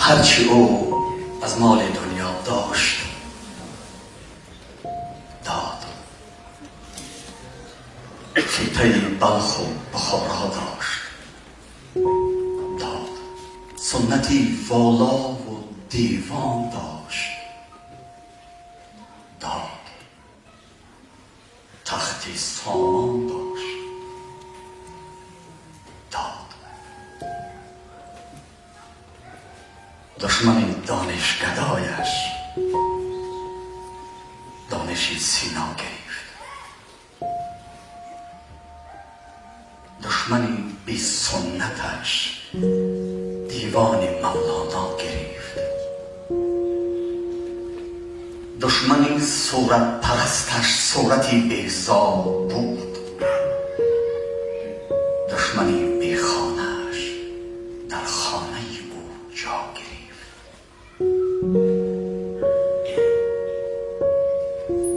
هرچی او از مال دنیا داشت داد. خیطه بلخ و بخارا داشت داد. سنتی والا و دیوان داشت داد. تختی سامان داشت داد. دشمن دانشگدایش دانشی سینا گرفت. دشمنی بی سنتش دیوان مولانا گرفت. دشمنی صورت پرستش صورتی بیزار بود. دشمنی بی خانهش در خانه او جا گرفت.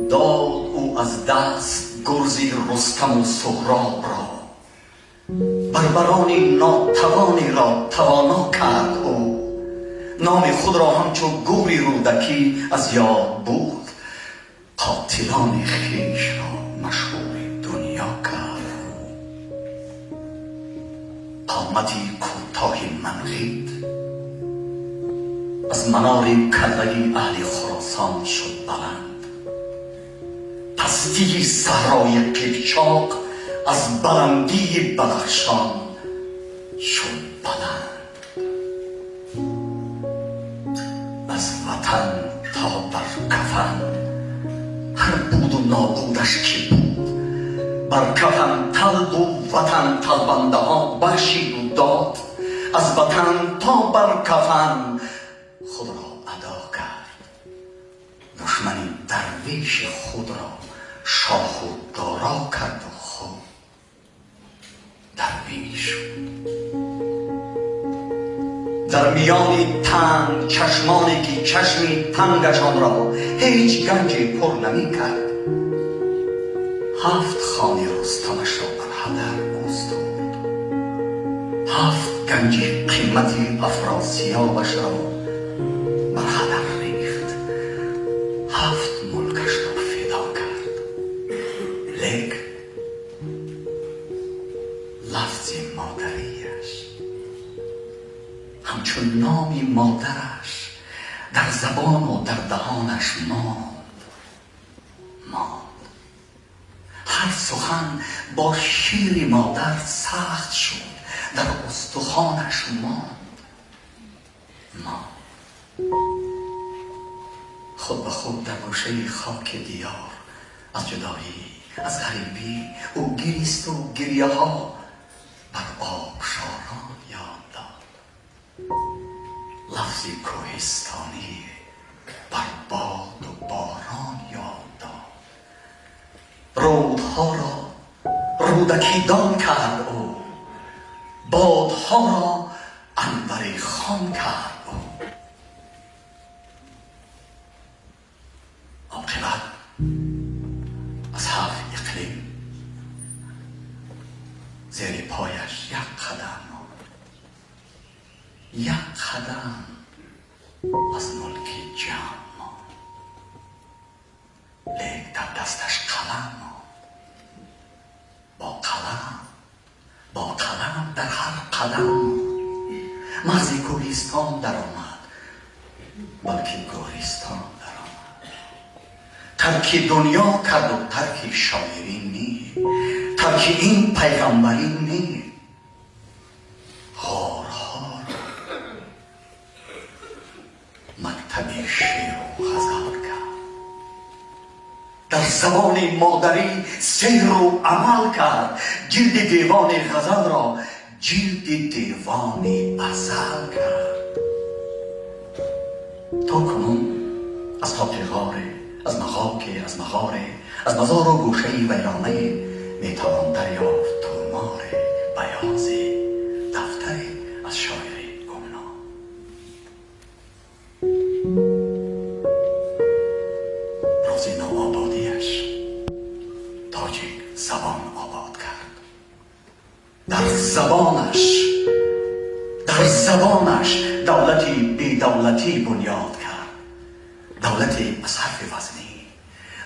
داد او از دست گرزی رستم و سهراب را. بربرانی ناتوانی را توانا کرد او. نام خود را همچو گوری رودکی از یاد بود. قاتلان خویش را مشهور دنیا کرد. قامتی کوتاهی منقید از منار کله اهل خراسان شد بلند. پستی صحرای قیقچاق از بلندی بدخشان شد بلند. از وطن تا بر کفن هر بود و نابودش کی بود. بر کفن طلب و وطن طلبنده ها بخشید و داد. از وطن تا بر کفن خود را ادا کرد. دشمنی درویش خود را شاه و دارا کرد و خود درویش شد. در میان تنگ چشمانی که چشمی تنگشان را هیچ گنجی پر نمی کرد. 7 خانه رستمش را بر هدر اوستود. 7 گنجی قیمتی افراسیابش را بر هدر ریخت. 7 ملکش را فدا کرد. لیک لفظ مادریش همچون نامی مادرش در زبان و در دهانش ماند. هر سخن با شیر مادر سخت شد. در استخوانش ماند. خود به خود در گوشه خاک دیار از جدایی از غریبی او گریست و گریه ها بر آبشاران یاد داد. لفظی کوهستانی بر باد و باران یاد داد. رودها را رودکی دان کرد او. بادها را عنبری خوان کرد او. عاقبت از 7 اقلیم زیر پایش 1 قدم ماند. 1 قدم از ملک جهان ماند. لیک در دستش قلم ماند. با قلم در هر قدم مغز گوریستان در آمد. بلکه گوریستان در آمد. ترک دنیا کرد و ترک شاعری نی. ترک این پیغمبری نی. غارها مکتب شعر و غزل کرد. در زبان مادری سیر و عمل کرد. جلد دیوان غزل را جلد دیوان ازل کرد. تا کنون از تاقیغاره، از مخاکه، از مغاره، از مزار و گوشه ویرانه میتوان دریافت تومار بیازی دفتری از شاعر گمنام. روزی نوآبادیش تاجیک زبان آباد کرد. در زبانش دولتی بی دولتی بنیاد کرد، دولتی از حرف وزنی،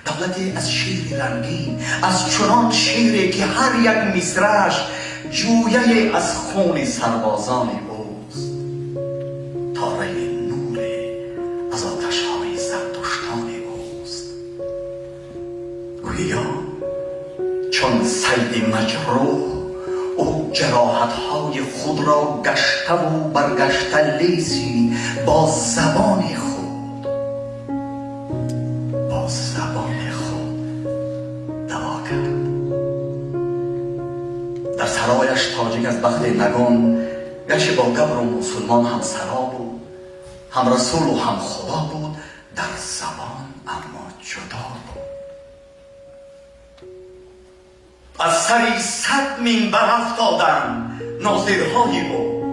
دولتی از شعر رنگین، از چنان شعری که هر یک مصرعش جویه از خون سربازان اوست، تاره نور از آتش‌های زرتشتان اوست. گویا چون صید مجروح او جراحت‌های خود را گشته و برگشته لیسی با زبان خود دوا کرد. در سرایش تاجیک از بخت نگان، گرچه با گبر و مسلمان هم سرا بود، هم رسول و هم خدا بود، در زبان اما جدا بود. از سری 100 منبر افتادند ناظرهای او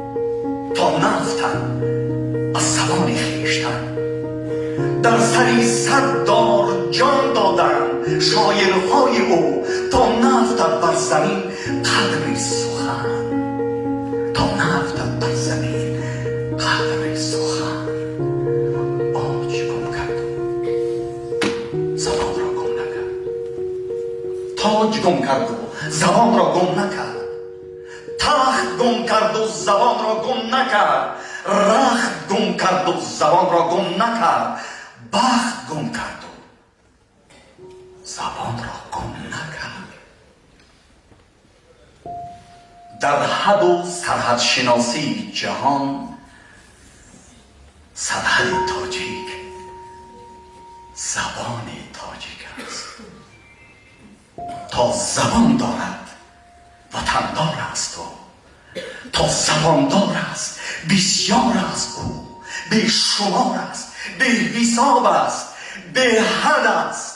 تا نرفتند از زبان خویشتن. در سری 100 دار جان دادند شاعرهای او تا نفتد بر زمین قدر سخن، تا نفتد بر زمین قدر سخن. آج گم کرد زبان را گم نکرد، تاج گم کرد و زبان را گم نکرد، تخت گم کرد و زبان را گم نکرد، رخت گم کرد و زبان را گم نکرد، بخت گم کرد و زبان را گم نکرد. در حد و سرحد شناسی جهان، سرحد تاجیک زبان تاجیک است. تا زبان دارد وطندار است او، تا زباندار است بسیار است او، بی شمار است، بی حساب است، بی حد است.